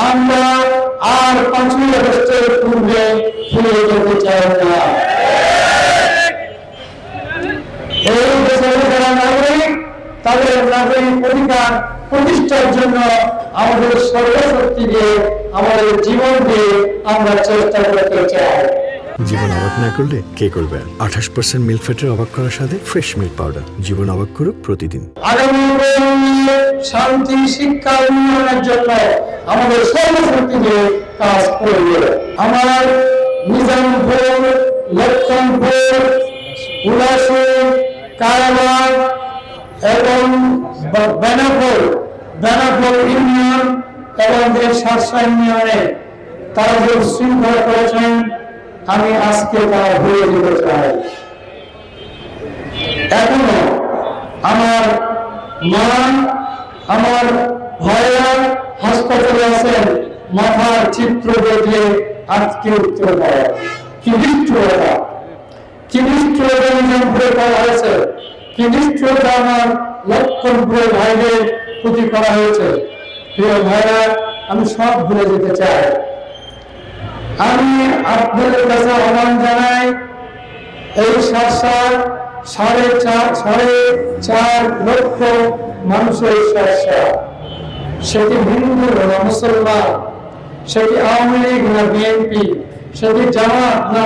আমরা আর 5ই আগস্টের পূর্বে ফিরে যেতে চাই না। এই দেশের যারা নাগরিক, তাদের নাগরিক অধিকার প্রতিষ্ঠার জন্য আমাদের সর্বশক্তি দিয়ে, আমাদের জীবন দিয়ে আমরা চেষ্টা করতে চাই। জীবন অবাক না করলে কে করবে? 28% মিল্ক ফ্যাটের অবাক করার সাথে ফ্রেশ মিল্ক পাউডার। জীবন অবাক করুক প্রতিদিন। আগামী প্রজন্মে শান্তি, শিক্ষা, উন্নয়নের জন্য আমাদের সর্বশক্তি দিয়ে কাজ করবে। আমার নিজামপুর, লক্ষণপুর, উলাসুর, কারাবাগ এবং বেনাপুর ইউনিয়ন এবং শার্শা ইউনিয়নে তারা যে শৃঙ্খলা করেছেন, আমি আজকে তা ভুলে দিতে চাই। এখনো আমার মা, আমার ভাইরা হাসপাতালে আছেন, মাথার চিত্র দেখলে আজকে উত্তর দেয়। কি নিষ্ঠুরতা, কি নিষ্ঠুরতা নিজামপুরে করা হয়েছে, কি নিষ্ঠুরতা আমার লক্ষণপুরের ভাইদের প্রতি করা হয়েছে। প্রিয় ভাইরা, আমি সব ভুলে যেতে চাই। আমি আপনাদের কাছে আহ্বান জানাই, এই শার্শার 4.5 লক্ষ মানুষের শার্শা, সেটি হিন্দু না মুসলমান, সেটি আওয়ামী লীগ না বিএনপি, সেটি জামাত না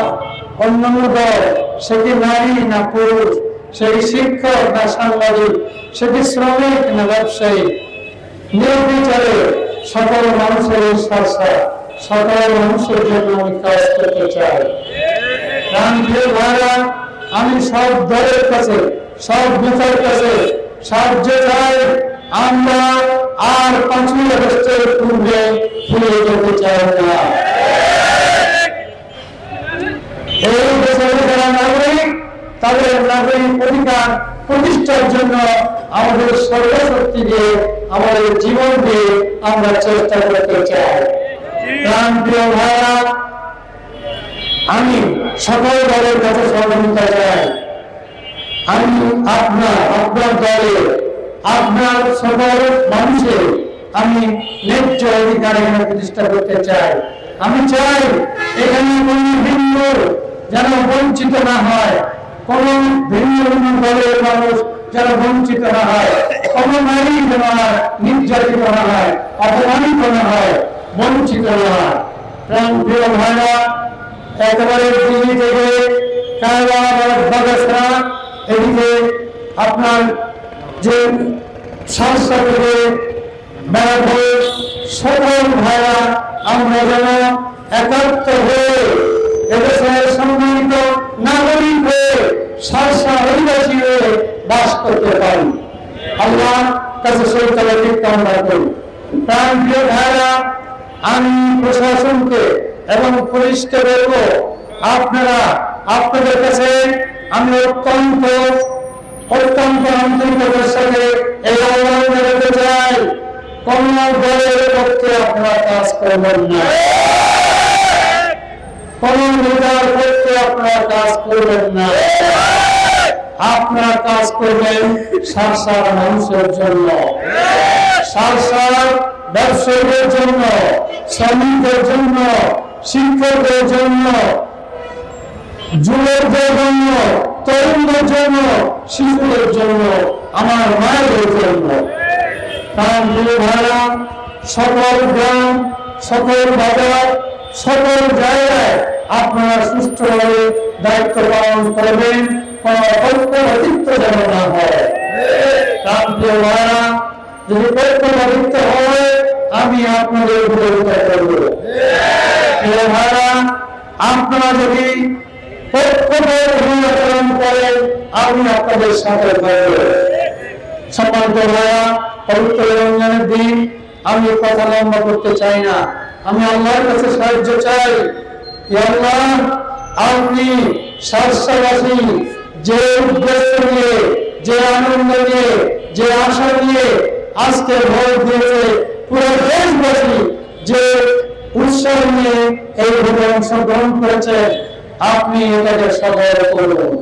অন্যান্য দল, সেটি নারী না পুরুষ, সেটি শিক্ষক না সাংবাদিক, সেটি শ্রমিক না ব্যবসায়ী, নির্বিচারে সকল মানুষের এই শার্শা, সকল মানুষের জন্য আমি কাজ করতে চাই। আমি সব দলের কাছে, সব নেতার কাছে সাহায্য চাই। আমরা আর 5ই আগস্টের পূর্বে ফিরে যেতে চাই না। এই দেশের যারা নাগরিক, তাদের নাগরিক অধিকার প্রতিষ্ঠার জন্য আমাদের সর্বশক্তি দিয়ে, আমাদের জীবন দিয়ে আমরা চেষ্টা করতে চাই। প্রিয় ভাইরা, আমি সকল দলের কাছে সহযোগিতা চাই। আমি আপনার দলে, আপনার সকল মানুষের আমি ন্যায্য অধিকার এখানে প্রতিষ্ঠা করতে চাই। আমি চাই এখানে কোন হিন্দু যেন বঞ্চিত না হয়, কোন ভিন্ন ভিন্ন দলের মানুষ যেন বঞ্চিত না হয়, কোন নারী যেন নির্যাতিত না হয়, অপমানিত না হয়, বঞ্চিত না হয়। প্রিয় ভাইরা, একেবারে দিল্লি থেকে বাগাসরা, এদিকে আপনার যে শার্শা থেকে বেনাপুর, সকল ভাইরা আমরা যেন একাত্ম হয়ে এদেশের সম্মানিত নাগরিক হয়ে, শার্শা অধিবাসী হয়ে বাস করতে পারি। আল্লাহ কাছে সেই তৌফিক কামনা করি। প্রিয় ভাইরা, আমি প্রশাসনকে এবং পুলিশকে বলবো, আপনাদের কাছে আমি অত্যন্ত আন্তরিকতার সাথে এই আহ্বান জানাতে চাই, কোন দলের পক্ষে আপনারা কাজ করবেন না, কোন নেতার পক্ষে আপনারা কাজ করবেন না। আপনারা কাজ করবেন শার্শার মানুষের জন্য, শার্শার ব্যবসায়ীদের জন্য, শ্রমিকদের জন্য, শিক্ষকদের জন্য, যুবকদের জন্য, তরুণদের জন্য, শিশুদের জন্য, আমার মায়েদের জন্য। কারণ ভাইরা, সকল গ্রাম, সকল বাজার, সকল জায়গায় আপনারা সুষ্ঠুভাবে দায়িত্ব পালন করবেন, কোন পক্ষপাতিত্ব যেন না হয়। কারণ ভাইরা, যদি পক্ষপাতিত্ব হয়, আমি আপনাদের বিরোধিতা করব। ভাইরা, আপনারা যদি পক্ষপাতী করেন, আমি আপনাদের সাথে থাকব। সম্মানিত ভাইরা, পবিত্র রমজানের দিন আমি কথা লম্বা করতে চাই না। আমি আল্লাহর কাছে সাহায্য চাই। আল্লাহ, আপনি শার্শাবাসী যে উদ্দেশ্য নিয়ে, যে আনন্দ নিয়ে, যে আশা নিয়ে আজকে ভোট দিয়েছে, পুরো দেশবাসী যে উৎসাহ নিয়ে এই ভোটে অংশগ্রহণ করেছে, আপনি এটাকে সফল করবেন।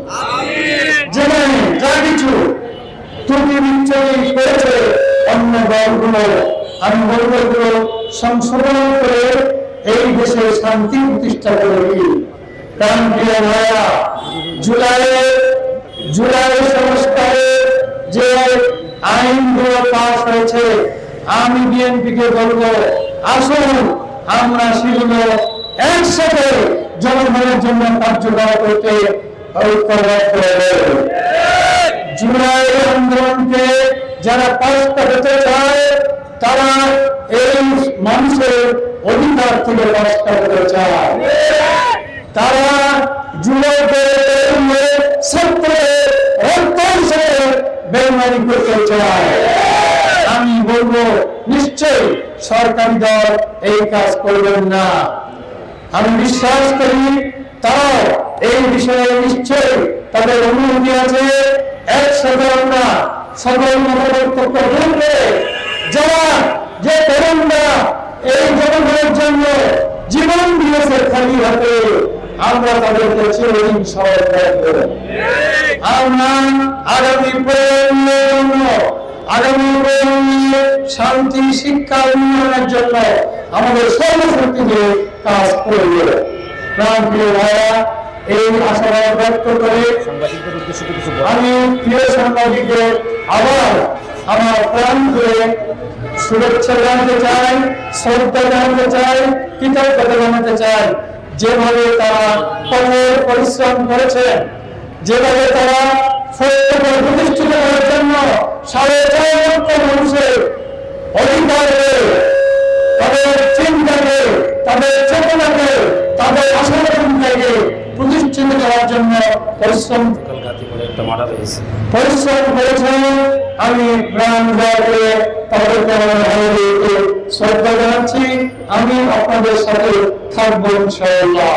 যেখানে যা কিছু ত্রুটি বিচ্ছুতি করেছে অন্য দলগুলো, আমি বলবো এগুলো সংশোধন করে এই দেশে শান্তি প্রতিষ্ঠা করে দিই। কারণ প্রিয় ভাইয়া, জুলাই সংস্কারে যে আইনগুলো পাস হয়েছে, আমি বিএনপিকে বলবো আসুন আমরা সেগুলো একসাথে জনগণের জন্য কার্যকর করতে ঐক্যবদ্ধ হব। জুলাই আন্দোলনকে যারা পাস করতে চায় তারা এই মানুষের অধিকার থেকে পাস করতে চায়, তারা জুলাইকে বেমানি করতে চায়। আমি বলবো নিশ্চয়ই সরকারি দল এই কাজ করবেন না। আমি বিশ্বাস করি তারাও এই বিষয়ে নিশ্চয়ই তাদের অনুমতি আছে। একসাথে আমরা সকল মতপার্থক্য দূর করে যারা যে তরুণরা এই জনগণের জন্য জীবন দিয়েছে খালি হাতে, আমরা তাদেরকে চিরদিন স্মরণ রাখবো। আমরা আগামী প্রজন্মের জন্য, আগামী প্রজন্মে শান্তি শিক্ষা উন্নয়নের জন্য আমাদের সর্বশক্তি দিয়ে কাজ করব। প্রিয় ভাইয়া, এই আশাবাদ ব্যক্ত করে আমি প্রিয় সাংবাদিকদের আবার আমার প্রাণ করে শুভেচ্ছা জানাতে চাই, শ্রদ্ধা জানাতে চাই, কৃতজ্ঞতা জানাতে চাই। যেভাবে তারা কঠোর পরিশ্রম করেছেন, যেভাবে তারা সত্যকে প্রতিষ্ঠিত করার জন্য 4.5 লক্ষ মানুষের অধিকারকে, তাদের চিন্তাকে, তাদের চেতনাকে, তাদের আশাকে প্রতিষ্ঠিত করার জন্য পরিশ্রম করেছেন। আমি প্রাণ করে তাদেরকে শ্রদ্ধা জানাচ্ছি। আমি আপনাদের সাথে থাকবো ইনশাআল্লাহ।